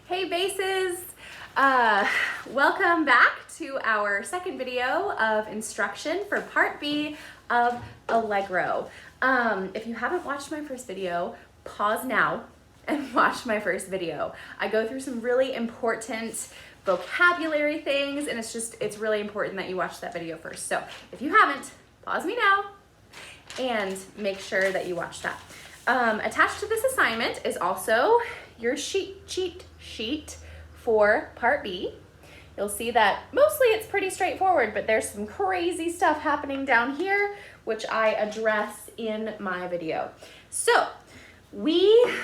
Hey basses! Welcome back to our second video of instruction for part B of Allegro. If you haven't watched my first video, pause now and watch my first video. I go through some really important vocabulary things, and it's really important that you watch that video first. So if you haven't, pause me now and make sure that you watch that. Attached to this assignment is also your cheat sheet for part B. You'll see that mostly it's pretty straightforward, but there's some crazy stuff happening down here, which I address in my video. So we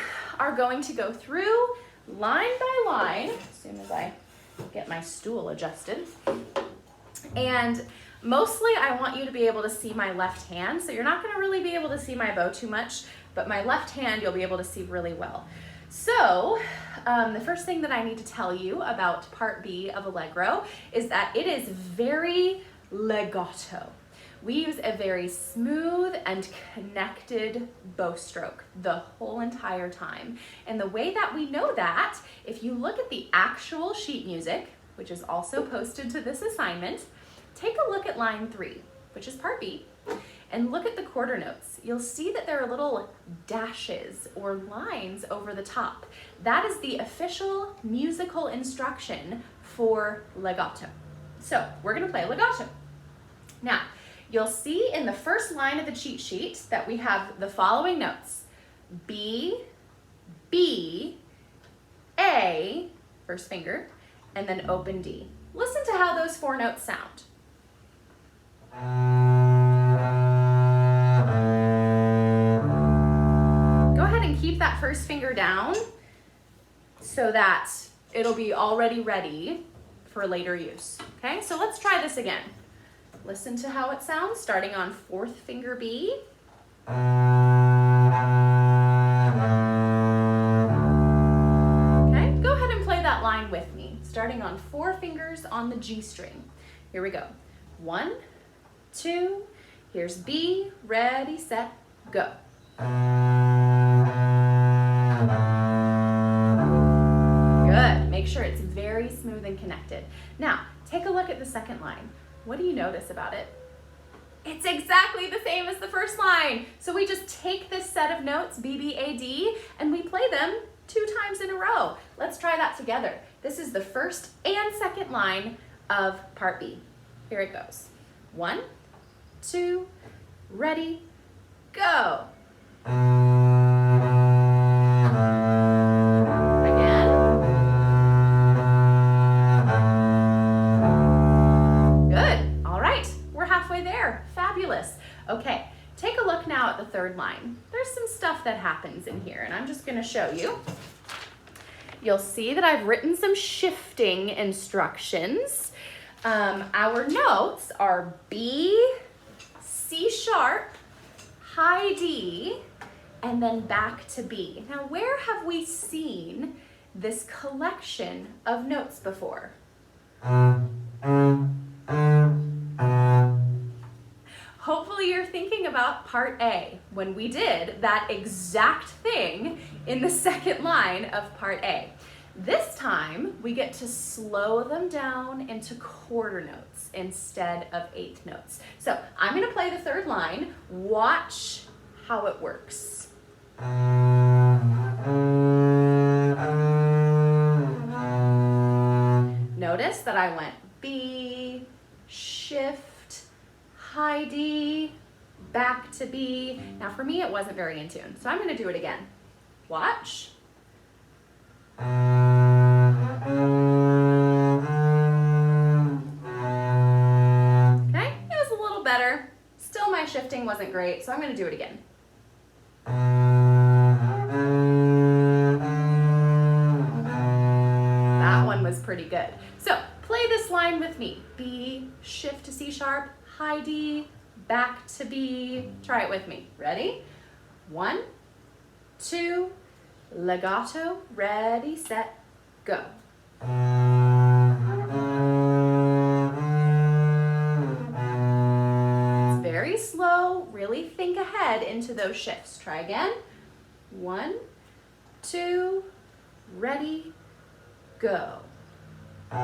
are going to go through line by line, as soon as I get my stool adjusted. And mostly I want you to be able to see my left hand, so you're not gonna really be able to see my bow too much, but my left hand you'll be able to see really well. So the first thing that I need to tell you about part B of Allegro is that it is very legato. We use a very smooth and connected bow stroke the whole entire time. And the way that we know that, if you look at the actual sheet music, which is also posted to this assignment, take a look at line 3, which is part B, and look at the quarter notes. You'll see that there are little dashes or lines over the top. That is the official musical instruction for legato. So we're gonna play legato. Now, you'll see in the first line of the cheat sheet that we have the following notes: B, B, A, first finger, and then open D. Listen to how those 4 notes sound. Go ahead and keep that first finger down so that it'll be already ready for later use. Okay, so let's try this again. Listen to how it sounds, starting on 4th finger B. Okay, go ahead and play that line with me, starting on 4 fingers on the G string. Here we go. 1, 2, here's B, ready, set, go. Good, make sure it's very smooth and connected. Now, take a look at the second line. What do you notice about it? It's exactly the same as the first line. So we just take this set of notes, B, B, A, D, and we play them 2 times in a row. Let's try that together. This is the first and second line of part B. Here it goes. 1, 2, ready, go. Again. Good. All right. We're halfway there. Fabulous. Okay. Take a look now at the third line. There's some stuff that happens in here, and I'm just going to show you. You'll see that I've written some shifting instructions. Our notes are B, C sharp, high D, and then back to B. Now, where have we seen this collection of notes before? Hopefully you're thinking about part A, when we did that exact thing in the second line of part A. This time, we get to slow them down into quarter notes instead of 8th notes. So I'm gonna play the third line. Watch how it works. Notice that I went B, shift, high D, back to B. Now for me, it wasn't very in tune, so I'm gonna do it again. Watch. Okay, it was a little better. Still my shifting wasn't great, so I'm gonna do it again. That one was pretty good. So play this line with me. B, shift to C sharp, high D, back to B. Try it with me. Ready? 1, 2, legato, ready, set, go. It's very slow. Really think ahead into those shifts. Try again. 1, 2, ready, go. Good.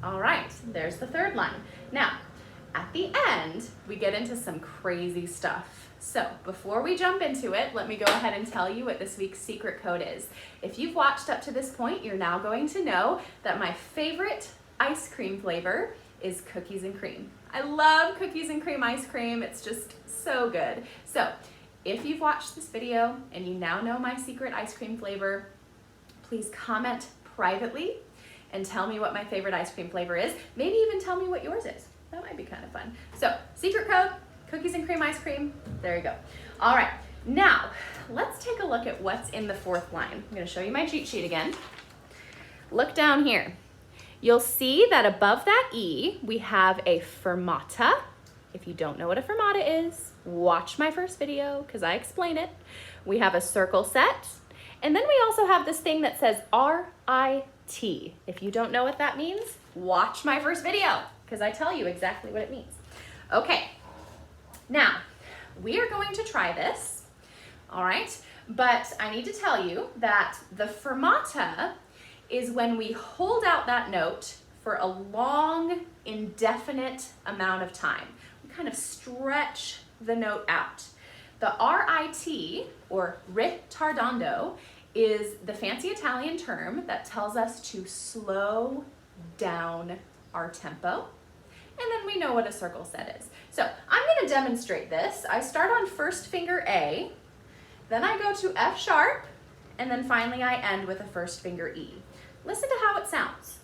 All right, there's the third line. Now, at the end, we get into some crazy stuff. So before we jump into it, let me go ahead and tell you what this week's secret code is. If you've watched up to this point, you're now going to know that my favorite ice cream flavor is cookies and cream. I love cookies and cream ice cream. It's just so good. So if you've watched this video and you now know my secret ice cream flavor, please comment privately and tell me what my favorite ice cream flavor is. Maybe even tell me what yours is. That might be kind of fun. So secret code, cookies and cream ice cream. There you go. All right, now let's take a look at what's in the fourth line. I'm gonna show you my cheat sheet again. Look down here. You'll see that above that E, we have a fermata. If you don't know what a fermata is, watch my first video because I explain it. We have a circle set, and then we also have this thing that says RIT. If you don't know what that means, watch my first video because I tell you exactly what it means. Okay, now we are going to try this, all right? But I need to tell you that the fermata is when we hold out that note for a long, indefinite amount of time. We kind of stretch the note out. The RIT, or ritardando, is the fancy Italian term that tells us to slow down our tempo. And then we know what a circle set is. So I'm gonna demonstrate this. I start on first finger A, then I go to F sharp, and then finally I end with a first finger E. Listen to how it sounds.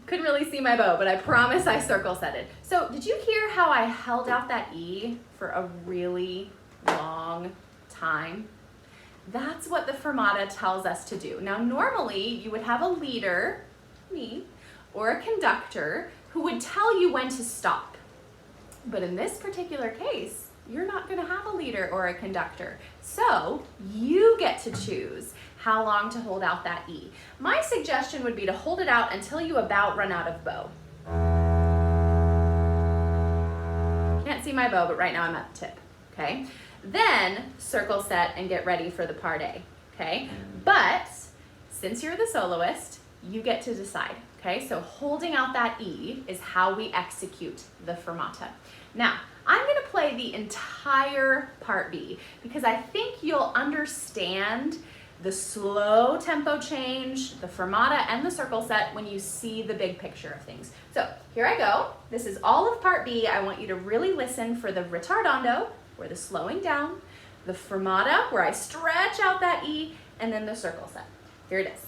Couldn't really see my bow, but I promise I circle set it. So did you hear how I held out that E for a really long time? That's what the fermata tells us to do. Now normally you would have a leader, me, or a conductor who would tell you when to stop. But in this particular case, you're not gonna have a leader or a conductor. So you get to choose how long to hold out that E. My suggestion would be to hold it out until you about run out of bow. Can't see my bow, but right now I'm at the tip, okay? Then circle set and get ready for the part A, okay? But since you're the soloist, you get to decide, okay? So holding out that E is how we execute the fermata. Now, I'm gonna play the entire part B because I think you'll understand the slow tempo change, the fermata, and the circle set when you see the big picture of things. So here I go. This is all of part B. I want you to really listen for the ritardando, or the slowing down, the fermata, where I stretch out that E, and then the circle set. Here it is,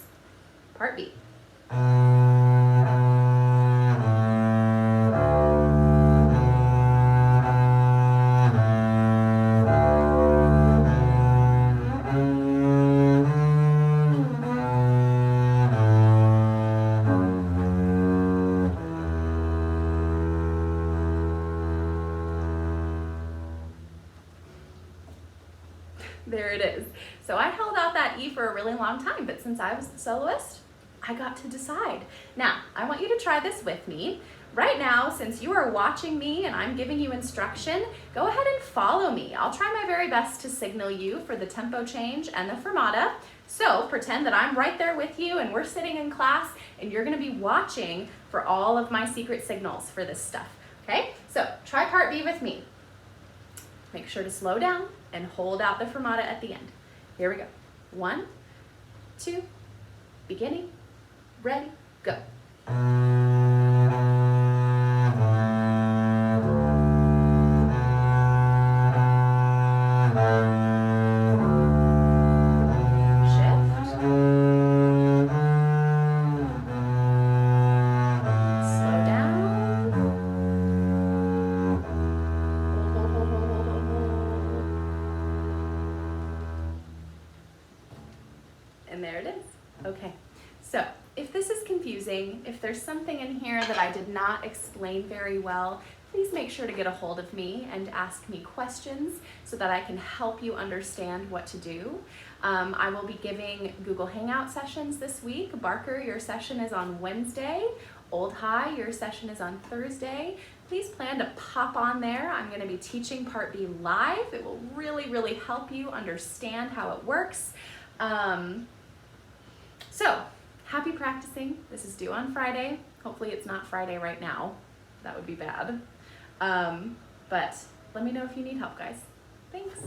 part B. There it is. So I held out that E for a really long time, but since I was the soloist, I got to decide. Now, I want you to try this with me. Right now, since you are watching me and I'm giving you instruction, go ahead and follow me. I'll try my very best to signal you for the tempo change and the fermata. So pretend that I'm right there with you and we're sitting in class and you're gonna be watching for all of my secret signals for this stuff, okay? So try part B with me. Make sure to slow down and hold out the fermata at the end. Here we go. 1, 2, beginning, ready, go. And there it is. Okay, so if this is confusing, if there's something in here that I did not explain very well, please make sure to get a hold of me and ask me questions so that I can help you understand what to do. I will be giving Google Hangout sessions this week. Barker, your session is on Wednesday. Old High, your session is on Thursday. Please plan to pop on there. I'm going to be teaching Part B live. It will really, really help you understand how it works. So, happy practicing. This is due on Friday. Hopefully it's not Friday right now. That would be bad. But let me know if you need help, guys. Thanks.